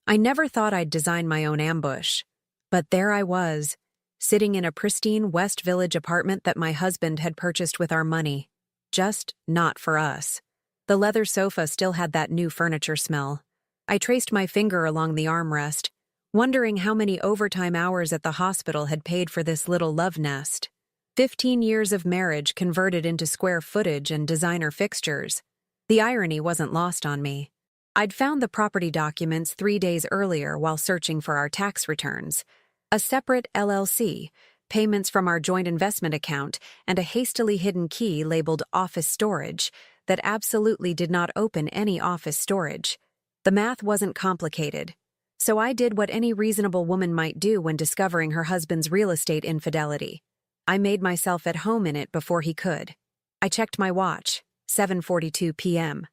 I never thought I'd design my own ambush. But there I was, sitting in a pristine West Village apartment that my husband had purchased with our money. Just not for us. The leather sofa still had that new furniture smell. I traced my finger along the armrest, wondering how many overtime hours at the hospital had paid for this little love nest. 15 years of marriage converted into square footage and designer fixtures. The irony wasn't lost on me. I'd found the property documents 3 days earlier while searching for our tax returns. A separate LLC, payments from our joint investment account, and a hastily hidden key labeled office storage that absolutely did not open any office storage. The math wasn't complicated, so I did what any reasonable woman might do when discovering her husband's real estate infidelity. I made myself at home in it before he could. I checked my watch, 7:42 p.m.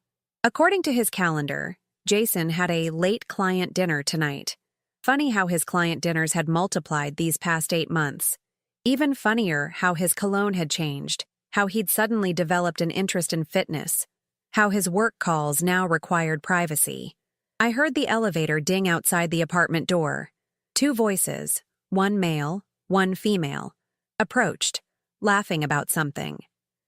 According to his calendar, Jason had a late client dinner tonight. Funny how his client dinners had multiplied these past 8 months. Even funnier how his cologne had changed, how he'd suddenly developed an interest in fitness, how his work calls now required privacy. I heard the elevator ding outside the apartment door. 2 voices, one male, one female, approached, laughing about something.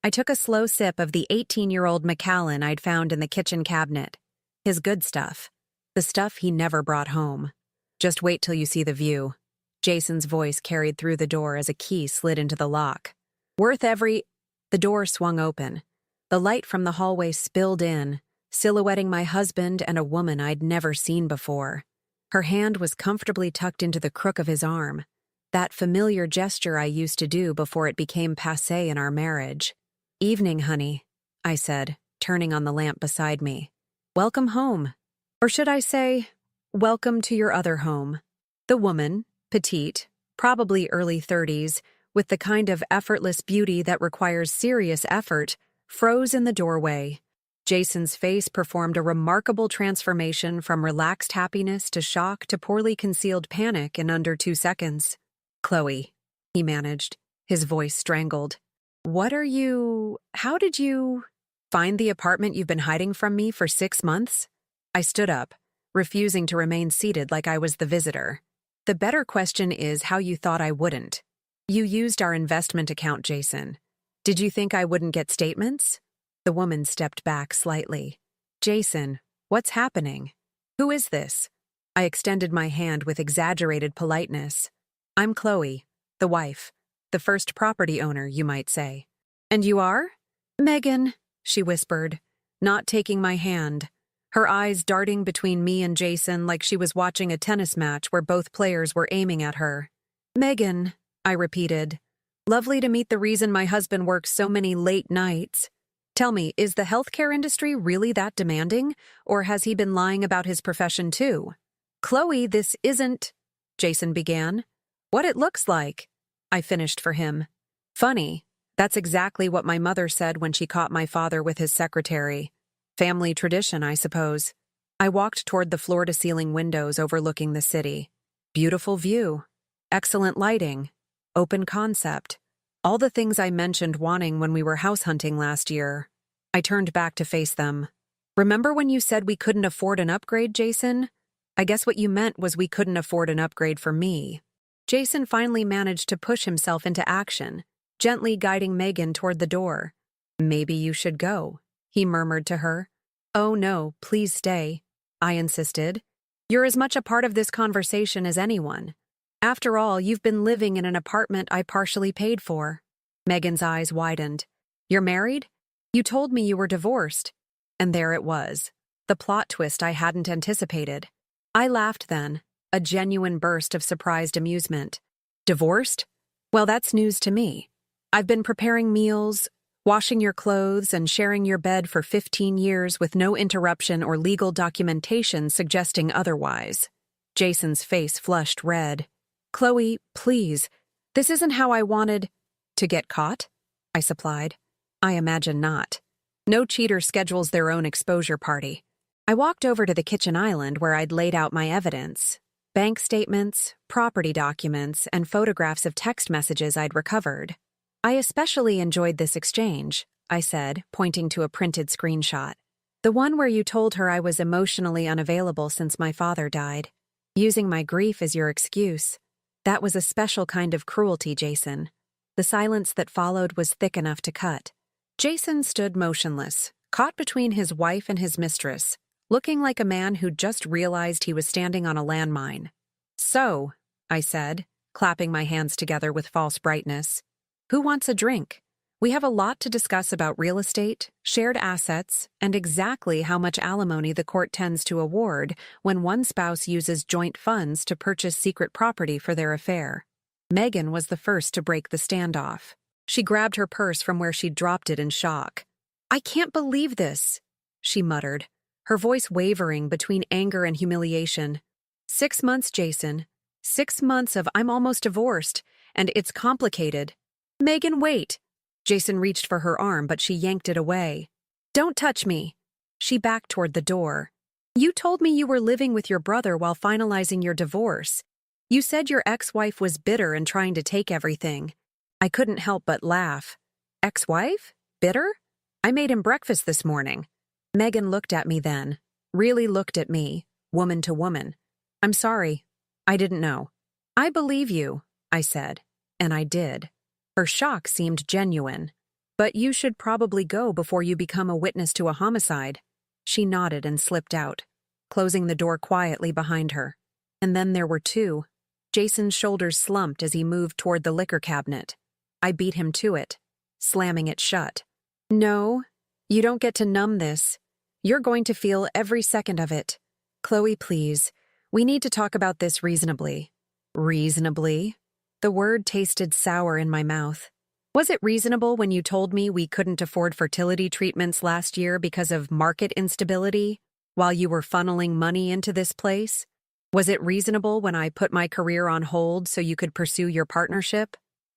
I took a slow sip of the 18-year-old Macallan I'd found in the kitchen cabinet. His good stuff. The stuff he never brought home. Just wait till you see the view. Jason's voice carried through the door as a key slid into the lock. Worth every... The door swung open. The light from the hallway spilled in, silhouetting my husband and a woman I'd never seen before. Her hand was comfortably tucked into the crook of his arm. That familiar gesture I used to do before it became passé in our marriage. "Evening, honey," I said, turning on the lamp beside me. "Welcome home. Or should I say, welcome to your other home." The woman, petite, probably early 30s, with the kind of effortless beauty that requires serious effort, froze in the doorway. Jason's face performed a remarkable transformation from relaxed happiness to shock to poorly concealed panic in under 2 seconds. "Chloe," he managed, his voice strangled. How did you find the apartment you've been hiding from me for 6 months?" I stood up, refusing to remain seated like I was the visitor. "The better question is how you thought I wouldn't. You used our investment account, Jason. Did you think I wouldn't get statements?" The woman stepped back slightly. "Jason, what's happening? Who is this?" I extended my hand with exaggerated politeness. "I'm Chloe, the wife, the first property owner, you might say." "And you are?" "Megan," she whispered, not taking my hand, her eyes darting between me and Jason like she was watching a tennis match where both players were aiming at her. "Megan," I repeated. "Lovely to meet the reason my husband works so many late nights. Tell me, is the healthcare industry really that demanding, or has he been lying about his profession too?" "Chloe, this isn't," Jason began. "What it looks like," I finished for him. "Funny, that's exactly what my mother said when she caught my father with his secretary. Family tradition, I suppose." I walked toward the floor-to-ceiling windows overlooking the city. Beautiful view, excellent lighting, open concept, all the things I mentioned wanting when we were house hunting last year. I turned back to face them. "Remember when you said we couldn't afford an upgrade, Jason? I guess what you meant was we couldn't afford an upgrade for me." Jason finally managed to push himself into action, gently guiding Megan toward the door. "Maybe you should go," he murmured to her. "Oh no, please stay," I insisted. "You're as much a part of this conversation as anyone. After all, you've been living in an apartment I partially paid for." Megan's eyes widened. "You're married? You told me you were divorced." And there it was, the plot twist I hadn't anticipated. I laughed then, a genuine burst of surprised amusement. "Divorced? Well, that's news to me. I've been preparing meals, washing your clothes, and sharing your bed for 15 years with no interruption or legal documentation suggesting otherwise." Jason's face flushed red. "Chloe, please, this isn't how I wanted—" "To get caught?" I supplied. "I imagine not. No cheater schedules their own exposure party." I walked over to the kitchen island where I'd laid out my evidence. Bank statements, property documents, and photographs of text messages I'd recovered. "I especially enjoyed this exchange," I said, pointing to a printed screenshot. The one where you told her I was emotionally unavailable since my father died, using my grief as your excuse. That was a special kind of cruelty, Jason. The silence that followed was thick enough to cut. Jason stood motionless, caught between his wife and his mistress, looking like a man who'd just realized he was standing on a landmine. "So," I said, clapping my hands together with false brightness, "who wants a drink? We have a lot to discuss about real estate, shared assets, and exactly how much alimony the court tends to award when one spouse uses joint funds to purchase secret property for their affair." Megan was the first to break the standoff. She grabbed her purse from where she'd dropped it in shock. "I can't believe this," she muttered, her voice wavering between anger and humiliation. 6 months, Jason. 6 months of I'm almost divorced, and it's complicated. Megan, wait. Jason reached for her arm, but she yanked it away. "Don't touch me." She backed toward the door. "You told me you were living with your brother while finalizing your divorce. You said your ex-wife was bitter and trying to take everything." I couldn't help but laugh. "Ex-wife? Bitter? I made him breakfast this morning." Megan looked at me then, really looked at me, woman to woman. "I'm sorry. I didn't know." "I believe you," I said, and I did. Her shock seemed genuine. "But you should probably go before you become a witness to a homicide." She nodded and slipped out, closing the door quietly behind her. And then there were two. Jason's shoulders slumped as he moved toward the liquor cabinet. I beat him to it, slamming it shut. "No, you don't get to numb this. You're going to feel every second of it. Chloe, please, we need to talk about this reasonably." Reasonably? The word tasted sour in my mouth. Was it reasonable when you told me we couldn't afford fertility treatments last year because of market instability, while you were funneling money into this place? Was it reasonable when I put my career on hold so you could pursue your partnership?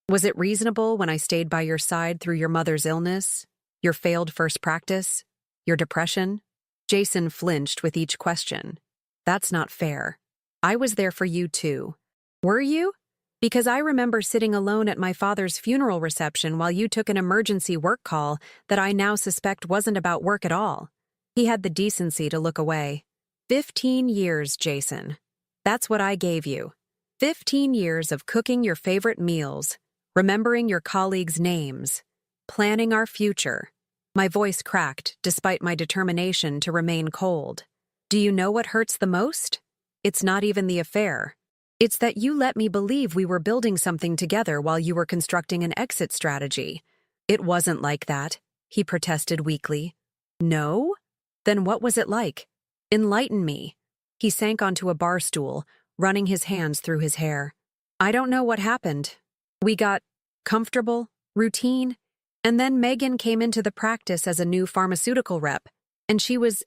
Was it reasonable when I stayed by your side through your mother's illness, your failed first practice, your depression? Jason flinched with each question. "That's not fair. I was there for you too." "Were you?" "Because I remember sitting alone at my father's funeral reception while you took an emergency work call that I now suspect wasn't about work at all." He had the decency to look away. 15 years, Jason. That's what I gave you. 15 years of cooking your favorite meals, remembering your colleagues' names, planning our future. My voice cracked despite my determination to remain cold. "Do you know what hurts the most? It's not even the affair. It's that you let me believe we were building something together while you were constructing an exit strategy." "It wasn't like that," he protested weakly. "No? Then what was it like? Enlighten me." He sank onto a bar stool, running his hands through his hair. "I don't know what happened. We got comfortable, routine, and then Megan came into the practice as a new pharmaceutical rep, and she was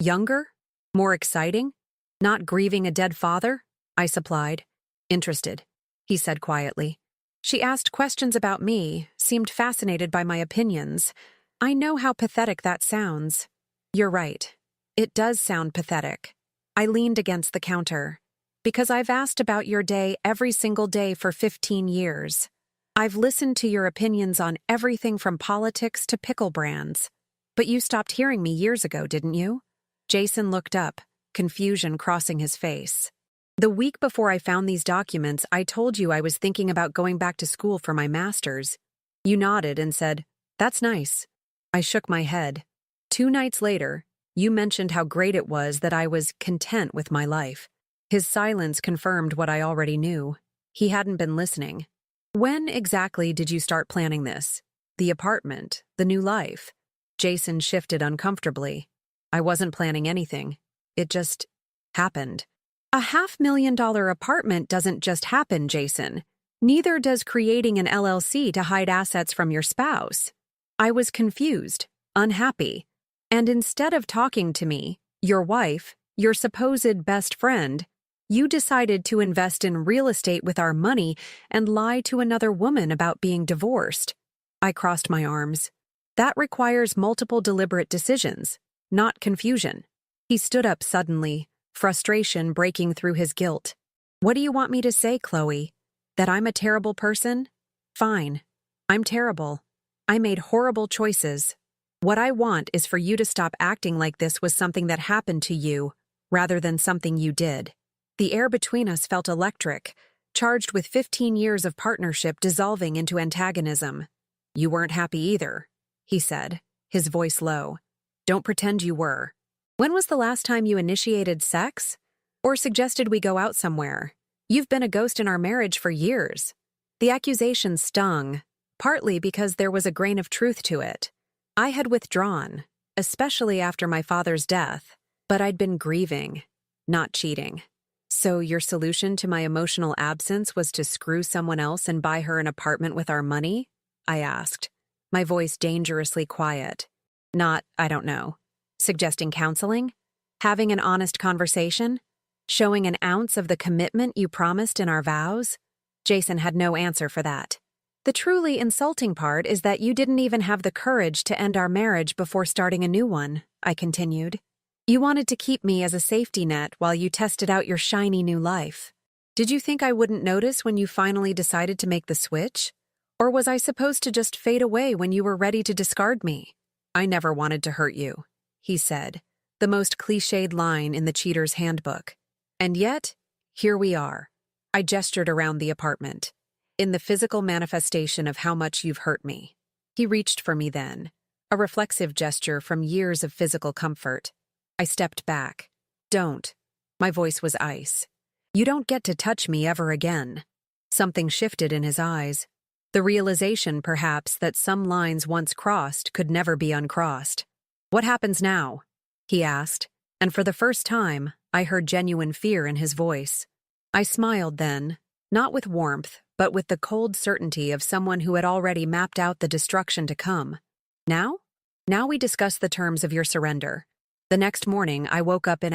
younger, more exciting, not grieving a dead father," I supplied. "Interested," he said quietly. "She asked questions about me, seemed fascinated by my opinions. I know how pathetic that sounds." "You're right. It does sound pathetic." I leaned against the counter. "Because I've asked about your day every single day for 15 years. I've listened to your opinions on everything from politics to pickle brands. But you stopped hearing me years ago, didn't you?" Jason looked up, confusion crossing his face. "The week before I found these documents, I told you I was thinking about going back to school for my master's. You nodded and said, 'That's nice.' I shook my head. 2 nights later, you mentioned how great it was that I was content with my life." His silence confirmed what I already knew. He hadn't been listening. "When exactly did you start planning this? The apartment, the new life?" Jason shifted uncomfortably. "I wasn't planning anything. It just happened." "A $500,000 apartment doesn't just happen, Jason. Neither does creating an LLC to hide assets from your spouse." I was confused, unhappy. "And instead of talking to me, your wife, your supposed best friend, you decided to invest in real estate with our money and lie to another woman about being divorced." I crossed my arms. "That requires multiple deliberate decisions, not confusion." He stood up suddenly, frustration breaking through his guilt. "What do you want me to say, Chloe? That I'm a terrible person? Fine. I'm terrible. I made horrible choices. What I want is for you to stop acting like this was something that happened to you, rather than something you did. The air between us felt electric, charged with 15 years of partnership dissolving into antagonism. You weren't happy either, he said, his voice low. Don't pretend you were. When was the last time you initiated sex? Or suggested we go out somewhere? You've been a ghost in our marriage for years. The accusation stung, partly because there was a grain of truth to it. I had withdrawn, especially after my father's death, but I'd been grieving, not cheating. So your solution to my emotional absence was to screw someone else and buy her an apartment with our money? I asked, my voice dangerously quiet. Not, I don't know. Suggesting counseling? Having an honest conversation? Showing an ounce of the commitment you promised in our vows? Jason had no answer for that. The truly insulting part is that you didn't even have the courage to end our marriage before starting a new one, I continued. You wanted to keep me as a safety net while you tested out your shiny new life. Did you think I wouldn't notice when you finally decided to make the switch? Or was I supposed to just fade away when you were ready to discard me? I never wanted to hurt you, he said, the most cliched line in the cheater's handbook. And yet, here we are. I gestured around the apartment, in the physical manifestation of how much you've hurt me. He reached for me then, a reflexive gesture from years of physical comfort. I stepped back. Don't. My voice was ice. You don't get to touch me ever again. Something shifted in his eyes. The realization, perhaps, that some lines once crossed could never be uncrossed. What happens now? He asked, and for the first time, I heard genuine fear in his voice. I smiled then, not with warmth, but with the cold certainty of someone who had already mapped out the destruction to come. Now? Now we discuss the terms of your surrender. The next morning, I woke up in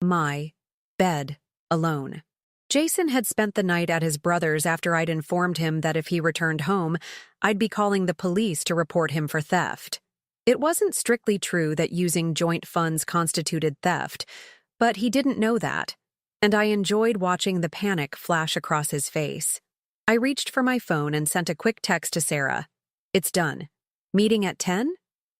my bed, alone. Jason had spent the night at his brother's after I'd informed him that if he returned home, I'd be calling the police to report him for theft. It wasn't strictly true that using joint funds constituted theft, but he didn't know that, and I enjoyed watching the panic flash across his face. I reached for my phone and sent a quick text to Sarah. It's done. Meeting at 10?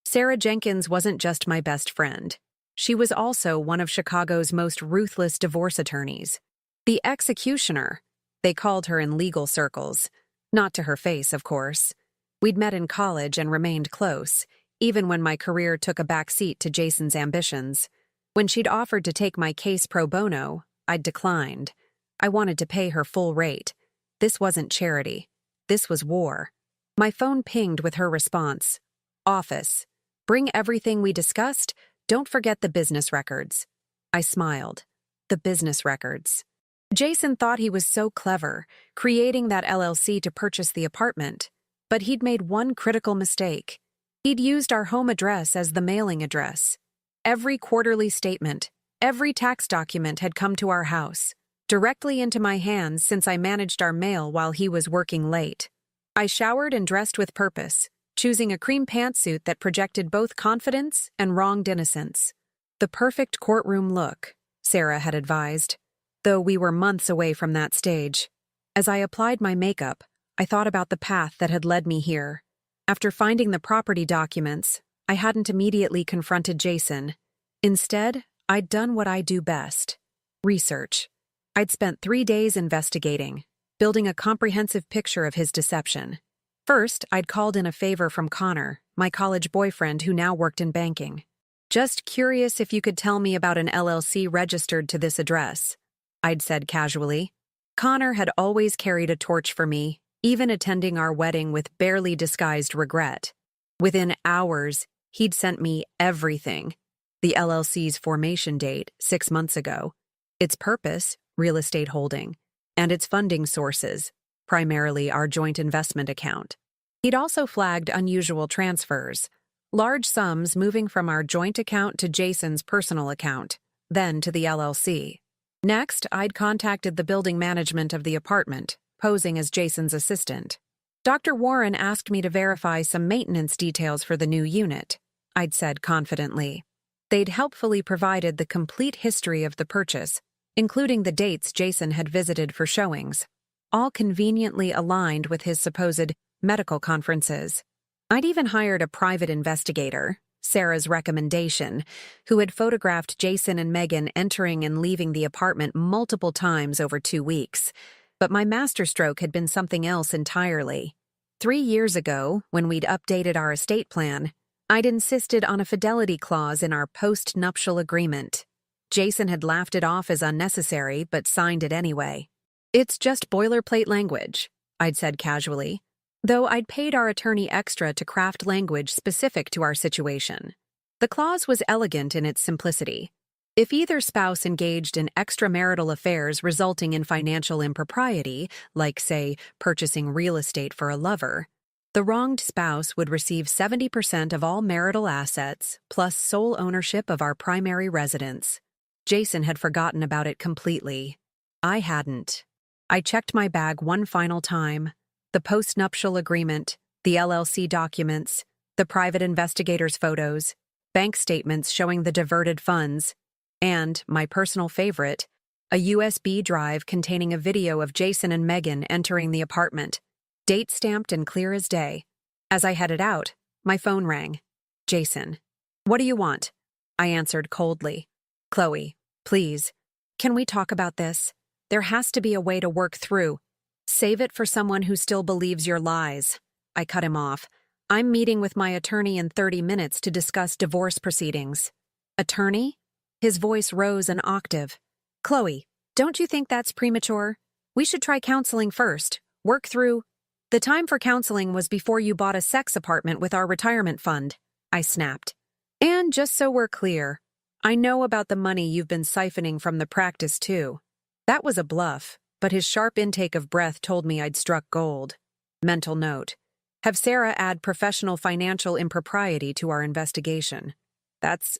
Sarah Jenkins wasn't just my best friend. She was also one of Chicago's most ruthless divorce attorneys. The executioner, they called her in legal circles. Not to her face, of course. We'd met in college and remained close, even when my career took a back seat to Jason's ambitions. When she'd offered to take my case pro bono, I'd declined. I wanted to pay her full rate. This wasn't charity. This was war. My phone pinged with her response. Office. Bring everything we discussed. Don't forget the business records. I smiled. The business records. Jason thought he was so clever, creating that LLC to purchase the apartment. But he'd made one critical mistake. He'd used our home address as the mailing address. Every quarterly statement, every tax document had come to our house, directly into my hands since I managed our mail while he was working late. I showered and dressed with purpose, choosing a cream pantsuit that projected both confidence and wronged innocence. The perfect courtroom look, Sarah had advised, though we were months away from that stage. As I applied my makeup, I thought about the path that had led me here. After finding the property documents, I hadn't immediately confronted Jason. Instead, I'd done what I do best. Research. I'd spent 3 days investigating, building a comprehensive picture of his deception. First, I'd called in a favor from Connor, my college boyfriend who now worked in banking. Just curious if you could tell me about an LLC registered to this address, I'd said casually. Connor had always carried a torch for me, even attending our wedding with barely disguised regret. Within hours, he'd sent me everything. The LLC's formation date, 6 months ago, its purpose, real estate holding, and its funding sources, primarily our joint investment account. He'd also flagged unusual transfers, large sums moving from our joint account to Jason's personal account, then to the LLC. Next, I'd contacted the building management of the apartment, posing as Jason's assistant. Dr. Warren asked me to verify some maintenance details for the new unit, I'd said confidently. They'd helpfully provided the complete history of the purchase, including the dates Jason had visited for showings, all conveniently aligned with his supposed medical conferences. I'd even hired a private investigator, Sarah's recommendation, who had photographed Jason and Megan entering and leaving the apartment multiple times over 2 weeks. But my masterstroke had been something else entirely. 3 years ago, when we'd updated our estate plan, I'd insisted on a fidelity clause in our post-nuptial agreement. Jason had laughed it off as unnecessary, but signed it anyway. "It's just boilerplate language," I'd said casually, though I'd paid our attorney extra to craft language specific to our situation. The clause was elegant in its simplicity. If either spouse engaged in extramarital affairs resulting in financial impropriety, like, say, purchasing real estate for a lover, the wronged spouse would receive 70% of all marital assets, plus sole ownership of our primary residence. Jason had forgotten about it completely. I hadn't. I checked my bag one final time. The post-nuptial agreement, the LLC documents, the private investigator's photos, bank statements showing the diverted funds, and, my personal favorite, a USB drive containing a video of Jason and Megan entering the apartment, date-stamped and clear as day. As I headed out, my phone rang. "Jason. What do you want?" I answered coldly. "Chloe, please. Can we talk about this? There has to be a way to work through. Save it for someone who still believes your lies." I cut him off. "I'm meeting with my attorney in 30 minutes to discuss divorce proceedings." "Attorney?" His voice rose an octave. "Chloe, don't you think that's premature? We should try counseling first. Work through—" "The time for counseling was before you bought a sex apartment with our retirement fund," I snapped. "And just so we're clear, I know about the money you've been siphoning from the practice too." That was a bluff, but his sharp intake of breath told me I'd struck gold. Mental note: have Sarah add professional financial impropriety to our investigation. That's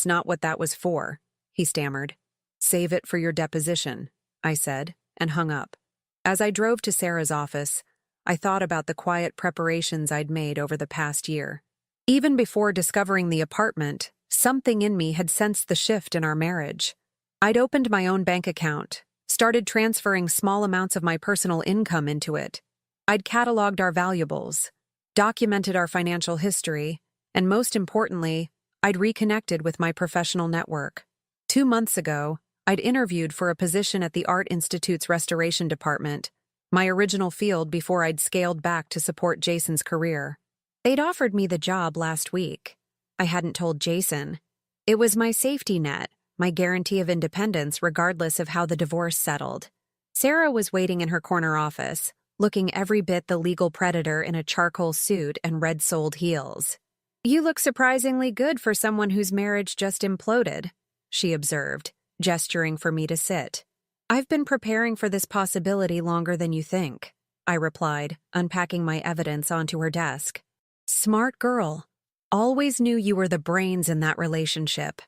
not what that was for," he stammered. "Save it for your deposition," I said, and hung up. As I drove to Sarah's office, I thought about the quiet preparations I'd made over the past year. Even before discovering the apartment, something in me had sensed the shift in our marriage. I'd opened my own bank account, started transferring small amounts of my personal income into it. I'd cataloged our valuables, documented our financial history, and most importantly, I'd reconnected with my professional network. 2 months ago, I'd interviewed for a position at the Art Institute's restoration department, my original field before I'd scaled back to support Jason's career. They'd offered me the job last week. I hadn't told Jason. It was my safety net, my guarantee of independence regardless of how the divorce settled. Sarah was waiting in her corner office, looking every bit the legal predator in a charcoal suit and red-soled heels. "You look surprisingly good for someone whose marriage just imploded," she observed, gesturing for me to sit. "I've been preparing for this possibility longer than you think," I replied, unpacking my evidence onto her desk. "Smart girl. Always knew you were the brains in that relationship."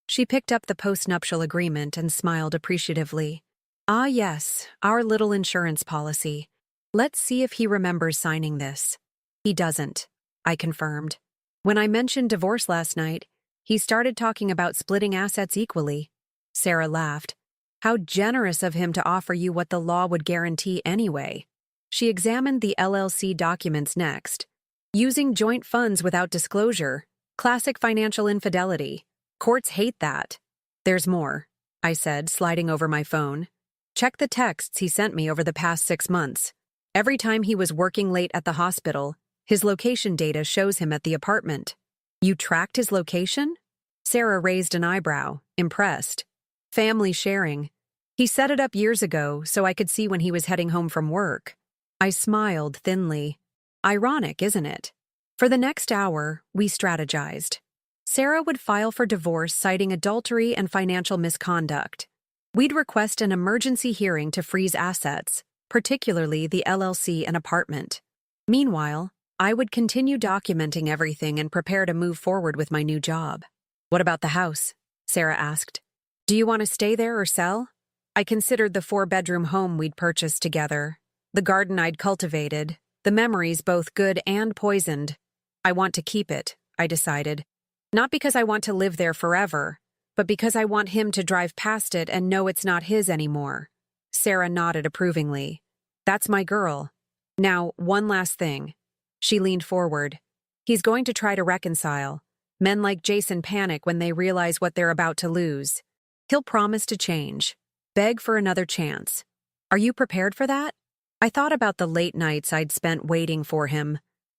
She picked up the postnuptial agreement and smiled appreciatively. "Ah yes, our little insurance policy. Let's see if he remembers signing this." "He doesn't," I confirmed. "When I mentioned divorce last night, he started talking about splitting assets equally." Sarah laughed. "How generous of him to offer you what the law would guarantee anyway." She examined the LLC documents next. "Using joint funds without disclosure. Classic financial infidelity. Courts hate that." "There's more," I said, sliding over my phone. "Check the texts he sent me over the past 6 months. Every time he was working late at the hospital, his location data shows him at the apartment." "You tracked his location?" Sarah raised an eyebrow, impressed. "Family sharing. He set it up years ago so I could see when he was heading home from work." I smiled thinly. Ironic, isn't it? For the next hour, we strategized. Sarah would file for divorce citing adultery and financial misconduct. We'd request an emergency hearing to freeze assets, particularly the LLC and apartment. Meanwhile, I would continue documenting everything and prepare to move forward with my new job. "What about the house?" Sarah asked. "Do you want to stay there or sell?" I considered the 4-bedroom home we'd purchased together, the garden I'd cultivated, the memories both good and poisoned. "I want to keep it," I decided. "Not because I want to live there forever, but because I want him to drive past it and know it's not his anymore." Sarah nodded approvingly. "That's my girl. Now, one last thing." She leaned forward. He's going to try to reconcile. Men like Jason panic when they realize what they're about to lose. He'll promise to change, beg for another chance. Are you prepared for that? I thought about the late nights I'd spent waiting for him,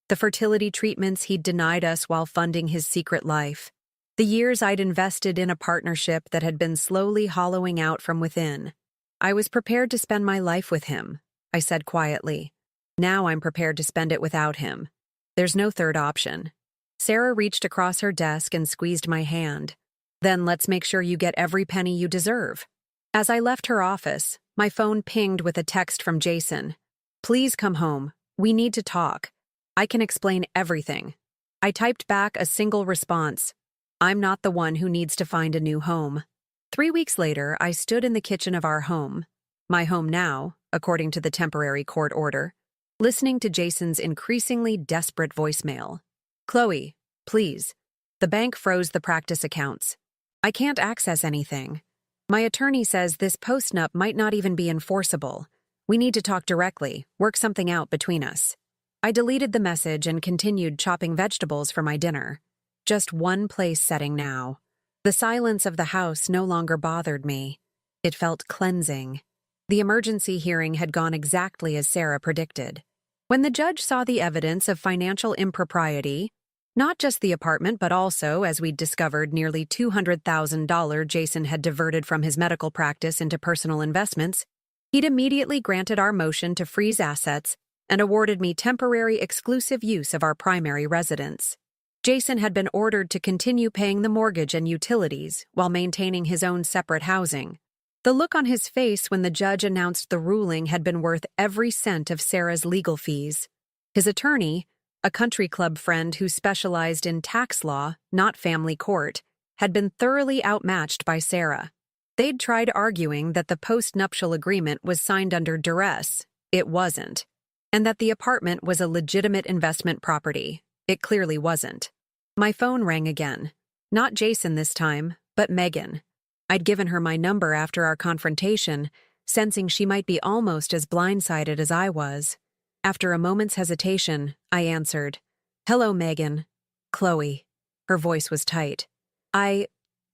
the fertility treatments he'd denied us while funding his secret life, the years I'd invested in a partnership that had been slowly hollowing out from within. I was prepared to spend my life with him, I said quietly. Now I'm prepared to spend it without him. There's no third option. Sarah reached across her desk and squeezed my hand. Then let's make sure you get every penny you deserve. As I left her office, my phone pinged with a text from Jason. Please come home. We need to talk. I can explain everything. I typed back a single response. I'm not the one who needs to find a new home. 3 weeks later, I stood in the kitchen of our home, my home now, according to the temporary court order, listening to Jason's increasingly desperate voicemail. Chloe, please. The bank froze the practice accounts. I can't access anything. My attorney says this postnup might not even be enforceable. We need to talk directly, work something out between us. I deleted the message and continued chopping vegetables for my dinner. Just one place setting now. The silence of the house no longer bothered me. It felt cleansing. The emergency hearing had gone exactly as Sarah predicted. When the judge saw the evidence of financial impropriety, not just the apartment but also, as we'd discovered, nearly $200,000 Jason had diverted from his medical practice into personal investments, he'd immediately granted our motion to freeze assets and awarded me temporary exclusive use of our primary residence. Jason had been ordered to continue paying the mortgage and utilities while maintaining his own separate housing. The look on his face when the judge announced the ruling had been worth every cent of Sarah's legal fees. His attorney, a country club friend who specialized in tax law, not family court, had been thoroughly outmatched by Sarah. They'd tried arguing that the post-nuptial agreement was signed under duress. It wasn't. And that the apartment was a legitimate investment property. It clearly wasn't. My phone rang again. Not Jason this time, but Megan. I'd given her my number after our confrontation, sensing she might be almost as blindsided as I was. After a moment's hesitation, I answered. Hello, Megan. Chloe. Her voice was tight. I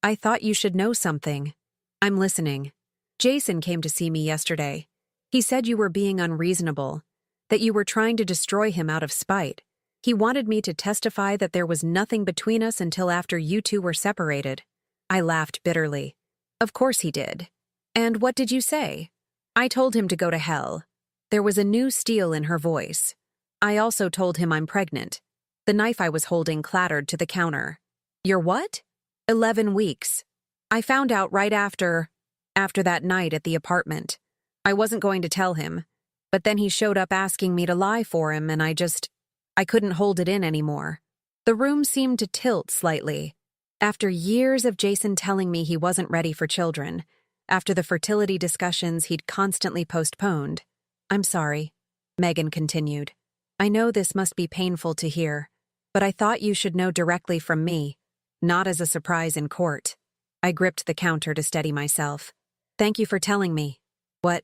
thought you should know something. I'm listening. Jason came to see me yesterday. He said you were being unreasonable, that you were trying to destroy him out of spite. He wanted me to testify that there was nothing between us until after you two were separated. I laughed bitterly. Of course he did. And what did you say? I told him to go to hell. There was a new steel in her voice. I also told him I'm pregnant. The knife I was holding clattered to the counter. You're what? 11 weeks. I found out right after that night at the apartment. I wasn't going to tell him, but then he showed up asking me to lie for him and I couldn't hold it in anymore. The room seemed to tilt slightly. After years of Jason telling me he wasn't ready for children, after the fertility discussions he'd constantly postponed. I'm sorry, Megan continued. I know this must be painful to hear, but I thought you should know directly from me, not as a surprise in court. I gripped the counter to steady myself. Thank you for telling me. What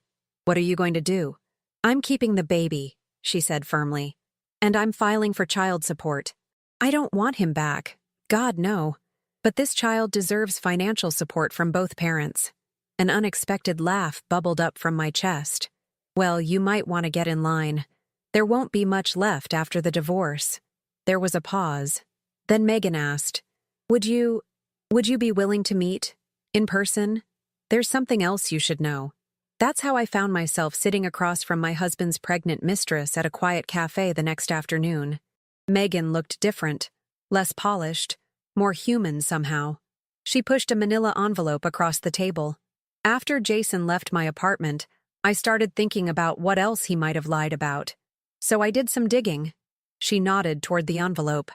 are you going to do? I'm keeping the baby, she said firmly. And I'm filing for child support. I don't want him back. God, no. But this child deserves financial support from both parents. An unexpected laugh bubbled up from my chest. Well, you might want to get in line. There won't be much left after the divorce. There was a pause. Then Megan asked, Would you be willing to meet? In person? There's something else you should know. That's how I found myself sitting across from my husband's pregnant mistress at a quiet cafe the next afternoon. Megan looked different, less polished, more human somehow. She pushed a manila envelope across the table. After Jason left my apartment, I started thinking about what else he might have lied about. So I did some digging. She nodded toward the envelope.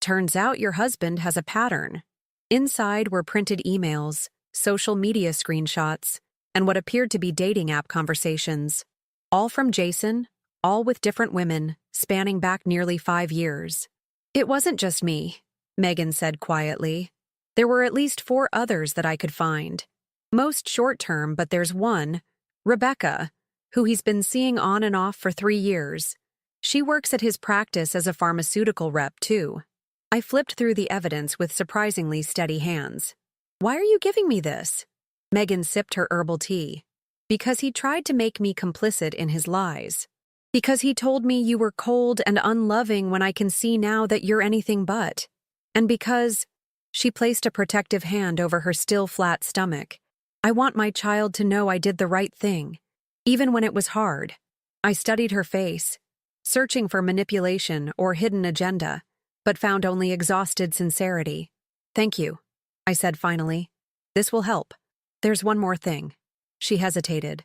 Turns out your husband has a pattern. Inside were printed emails, social media screenshots, and what appeared to be dating app conversations. All from Jason, all with different women, spanning back nearly 5 years. It wasn't just me, Megan said quietly. There were at least 4 others that I could find. Most short-term, but there's one, Rebecca, who he's been seeing on and off for 3 years. She works at his practice as a pharmaceutical rep, too. I flipped through the evidence with surprisingly steady hands. Why are you giving me this? Megan sipped her herbal tea. Because he tried to make me complicit in his lies. Because he told me you were cold and unloving when I can see now that you're anything but. And because she placed a protective hand over her still flat stomach. I want my child to know I did the right thing, even when it was hard. I studied her face, searching for manipulation or hidden agenda, but found only exhausted sincerity. Thank you, I said finally. This will help. There's one more thing. She hesitated.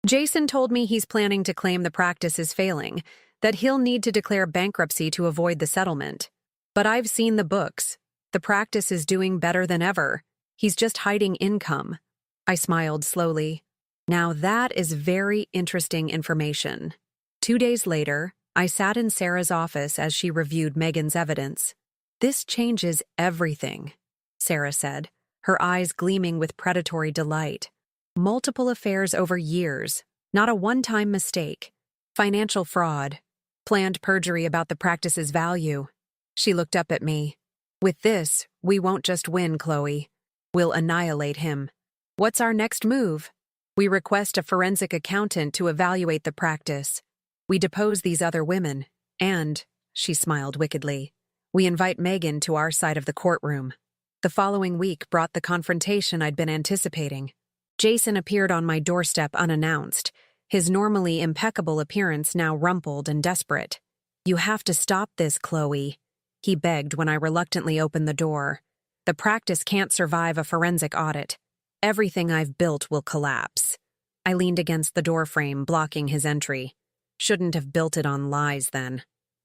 Jason told me he's planning to claim the practice is failing, that he'll need to declare bankruptcy to avoid the settlement. But I've seen the books. The practice is doing better than ever. He's just hiding income. I smiled slowly. Now that is very interesting information. 2 days later, I sat in Sarah's office as she reviewed Megan's evidence. This changes everything, Sarah said, her eyes gleaming with predatory delight. Multiple affairs over years, not a one-time mistake. Financial fraud. Planned perjury about the practice's value. She looked up at me. With this, we won't just win, Chloe. We'll annihilate him. What's our next move? We request a forensic accountant to evaluate the practice. We depose these other women, and, she smiled wickedly, we invite Megan to our side of the courtroom. The following week brought the confrontation I'd been anticipating. Jason appeared on my doorstep unannounced, his normally impeccable appearance now rumpled and desperate. You have to stop this, Chloe, he begged when I reluctantly opened the door. The practice can't survive a forensic audit. Everything I've built will collapse. I leaned against the doorframe, blocking his entry. Shouldn't have built it on lies then.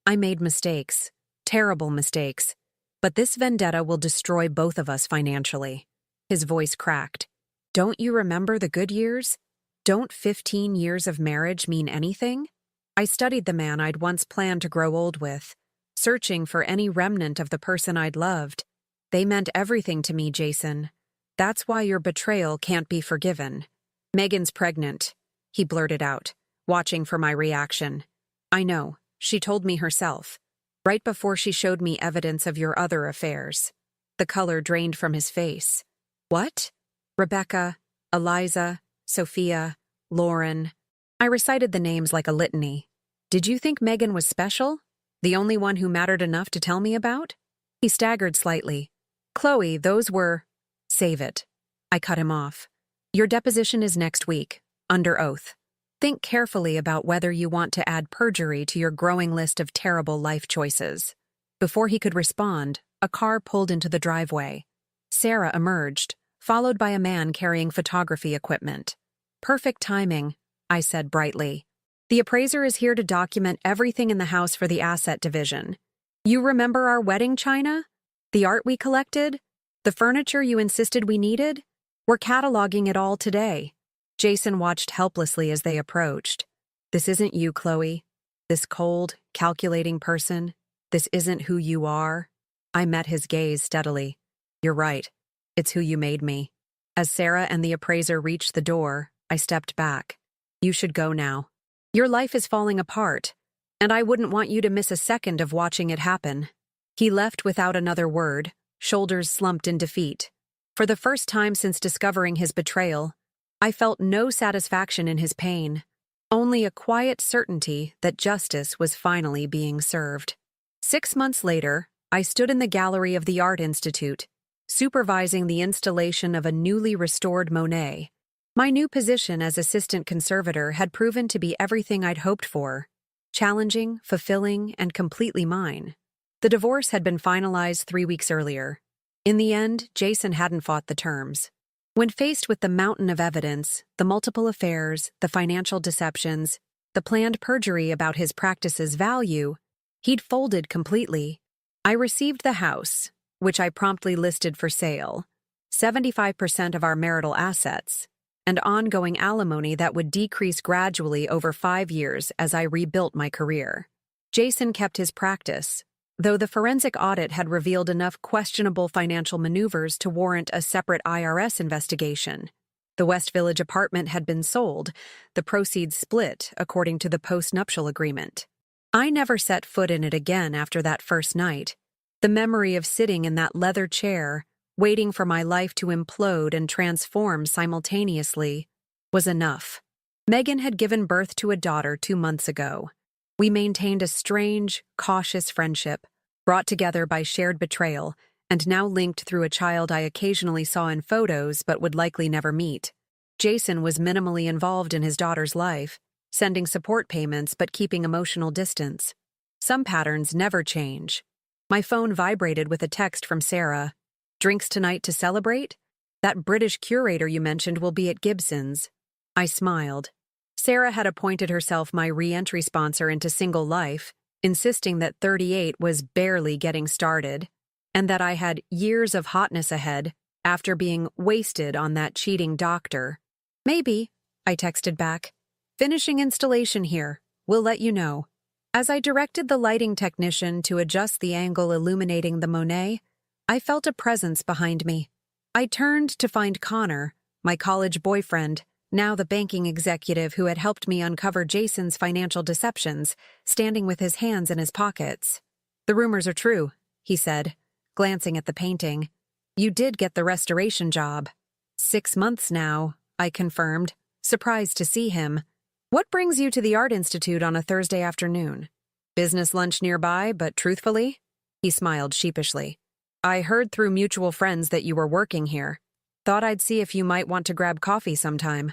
I made mistakes, terrible mistakes, but this vendetta will destroy both of us financially. His voice cracked. Don't you remember the good years? Don't 15 years of marriage mean anything? I studied the man I'd once planned to grow old with, searching for any remnant of the person I'd loved. They meant everything to me, Jason. That's why your betrayal can't be forgiven. Megan's pregnant, he blurted out, watching for my reaction. I know, she told me herself, right before she showed me evidence of your other affairs. The color drained from his face. What? Rebecca, Eliza, Sophia, Lauren. I recited the names like a litany. Did you think Megan was special? The only one who mattered enough to tell me about? He staggered slightly. Chloe, those were... Save it. I cut him off. Your deposition is next week, under oath. Think carefully about whether you want to add perjury to your growing list of terrible life choices. Before he could respond, a car pulled into the driveway. Sarah emerged, followed by a man carrying photography equipment. Perfect timing, I said brightly. The appraiser is here to document everything in the house for the asset division. You remember our wedding china? The art we collected? The furniture you insisted we needed? We're cataloging it all today. Jason watched helplessly as they approached. This isn't you, Chloe. This cold, calculating person. This isn't who you are. I met his gaze steadily. You're right. It's who you made me. As Sarah and the appraiser reached the door, I stepped back. You should go now. Your life is falling apart, and I wouldn't want you to miss a second of watching it happen. He left without another word, shoulders slumped in defeat. For the first time since discovering his betrayal, I felt no satisfaction in his pain, only a quiet certainty that justice was finally being served. 6 months later, I stood in the gallery of the Art Institute, supervising the installation of a newly restored Monet. My new position as assistant conservator had proven to be everything I'd hoped for, challenging, fulfilling, and completely mine. The divorce had been finalized 3 weeks earlier. In the end, Jason hadn't fought the terms. When faced with the mountain of evidence, the multiple affairs, the financial deceptions, the planned perjury about his practice's value, he'd folded completely. I received the house, which I promptly listed for sale, 75% of our marital assets, and ongoing alimony that would decrease gradually over 5 years as I rebuilt my career. Jason kept his practice, though the forensic audit had revealed enough questionable financial maneuvers to warrant a separate IRS investigation. The West Village apartment had been sold, the proceeds split according to the post-nuptial agreement. I never set foot in it again after that first night. The memory of sitting in that leather chair, waiting for my life to implode and transform simultaneously, was enough. Megan had given birth to a daughter 2 months ago. We maintained a strange, cautious friendship, brought together by shared betrayal, and now linked through a child I occasionally saw in photos but would likely never meet. Jason was minimally involved in his daughter's life, sending support payments but keeping emotional distance. Some patterns never change. My phone vibrated with a text from Sarah. "Drinks tonight to celebrate? That British curator you mentioned will be at Gibson's." I smiled. Sarah had appointed herself my re-entry sponsor into single life, insisting that 38 was barely getting started, and that I had years of hotness ahead after being wasted on that cheating doctor. "Maybe," I texted back. "Finishing installation here. We'll let you know." As I directed the lighting technician to adjust the angle illuminating the Monet, I felt a presence behind me. I turned to find Connor, my college boyfriend, now the banking executive who had helped me uncover Jason's financial deceptions, standing with his hands in his pockets. "The rumors are true," he said, glancing at the painting. "You did get the restoration job." 6 months now, I confirmed, surprised to see him. "What brings you to the Art Institute on a Thursday afternoon? Business lunch nearby, but truthfully?" He smiled sheepishly. "I heard through mutual friends that you were working here. Thought I'd see if you might want to grab coffee sometime."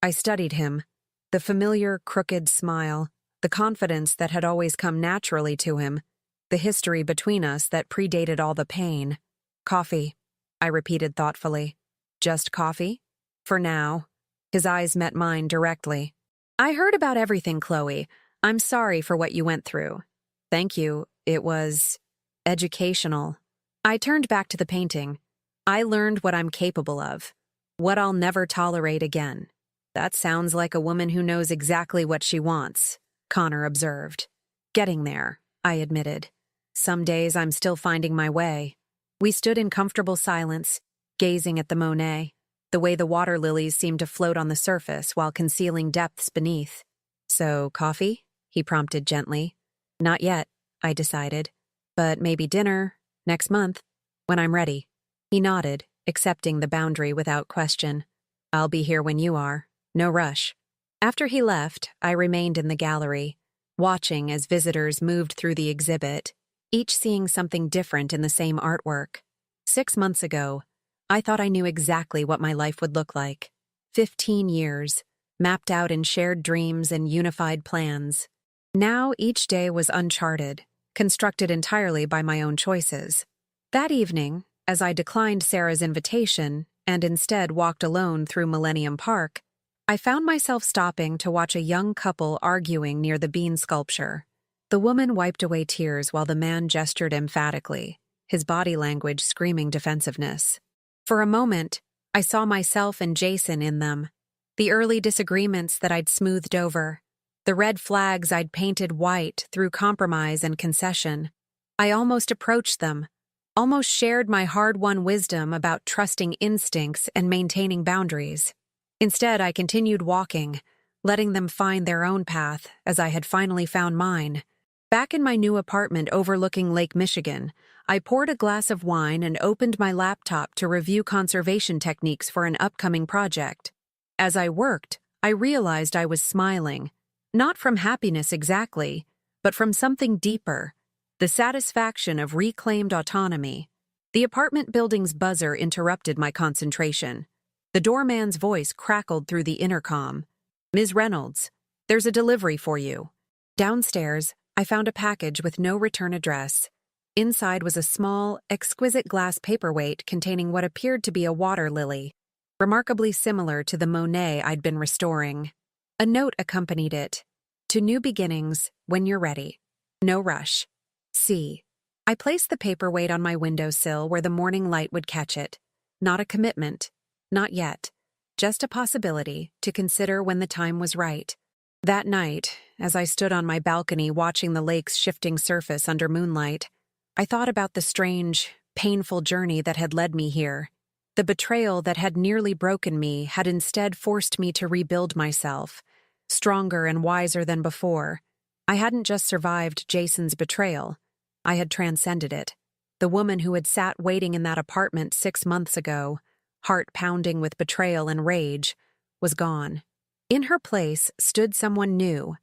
I studied him. The familiar, crooked smile, the confidence that had always come naturally to him, the history between us that predated all the pain. "Coffee," I repeated thoughtfully. "Just coffee? For now." His eyes met mine directly. "I heard about everything, Chloe. I'm sorry for what you went through." "Thank you. It was educational." I turned back to the painting. "I learned what I'm capable of, what I'll never tolerate again." "That sounds like a woman who knows exactly what she wants," Connor observed. "Getting there," I admitted. "Some days I'm still finding my way." We stood in comfortable silence, gazing at the Monet, the way the water lilies seemed to float on the surface while concealing depths beneath. "So, coffee?" he prompted gently. "Not yet," I decided. "But maybe dinner, next month, when I'm ready." He nodded, accepting the boundary without question. "I'll be here when you are. No rush." After he left, I remained in the gallery, watching as visitors moved through the exhibit, each seeing something different in the same artwork. 6 months ago, I thought I knew exactly what my life would look like. 15 years, mapped out in shared dreams and unified plans. Now each day was uncharted, constructed entirely by my own choices. That evening, as I declined Sarah's invitation and instead walked alone through Millennium Park, I found myself stopping to watch a young couple arguing near the bean sculpture. The woman wiped away tears while the man gestured emphatically, his body language screaming defensiveness. For a moment, I saw myself and Jason in them. The early disagreements that I'd smoothed over, the red flags I'd painted white through compromise and concession. I almost approached them, almost shared my hard-won wisdom about trusting instincts and maintaining boundaries. Instead, I continued walking, letting them find their own path as I had finally found mine. Back in my new apartment overlooking Lake Michigan, I poured a glass of wine and opened my laptop to review conservation techniques for an upcoming project. As I worked, I realized I was smiling, not from happiness exactly, but from something deeper, the satisfaction of reclaimed autonomy. The apartment building's buzzer interrupted my concentration. The doorman's voice crackled through the intercom. "Ms. Reynolds, there's a delivery for you." Downstairs, I found a package with no return address. Inside was a small, exquisite glass paperweight containing what appeared to be a water lily, remarkably similar to the Monet I'd been restoring. A note accompanied it. "To new beginnings, when you're ready. No rush. C." I placed the paperweight on my windowsill where the morning light would catch it. Not a commitment. Not yet. Just a possibility to consider when the time was right. That night, as I stood on my balcony watching the lake's shifting surface under moonlight, I thought about the strange, painful journey that had led me here. The betrayal that had nearly broken me had instead forced me to rebuild myself, stronger and wiser than before. I hadn't just survived Jason's betrayal, I had transcended it. The woman who had sat waiting in that apartment 6 months ago, heart pounding with betrayal and rage, was gone. In her place stood someone new,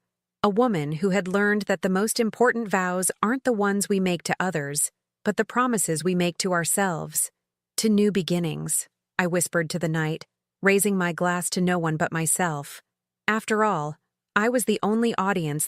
a woman who had learned that the most important vows aren't the ones we make to others, but the promises we make to ourselves. To new beginnings, I whispered to the night, raising my glass to no one but myself. After all, I was the only audience that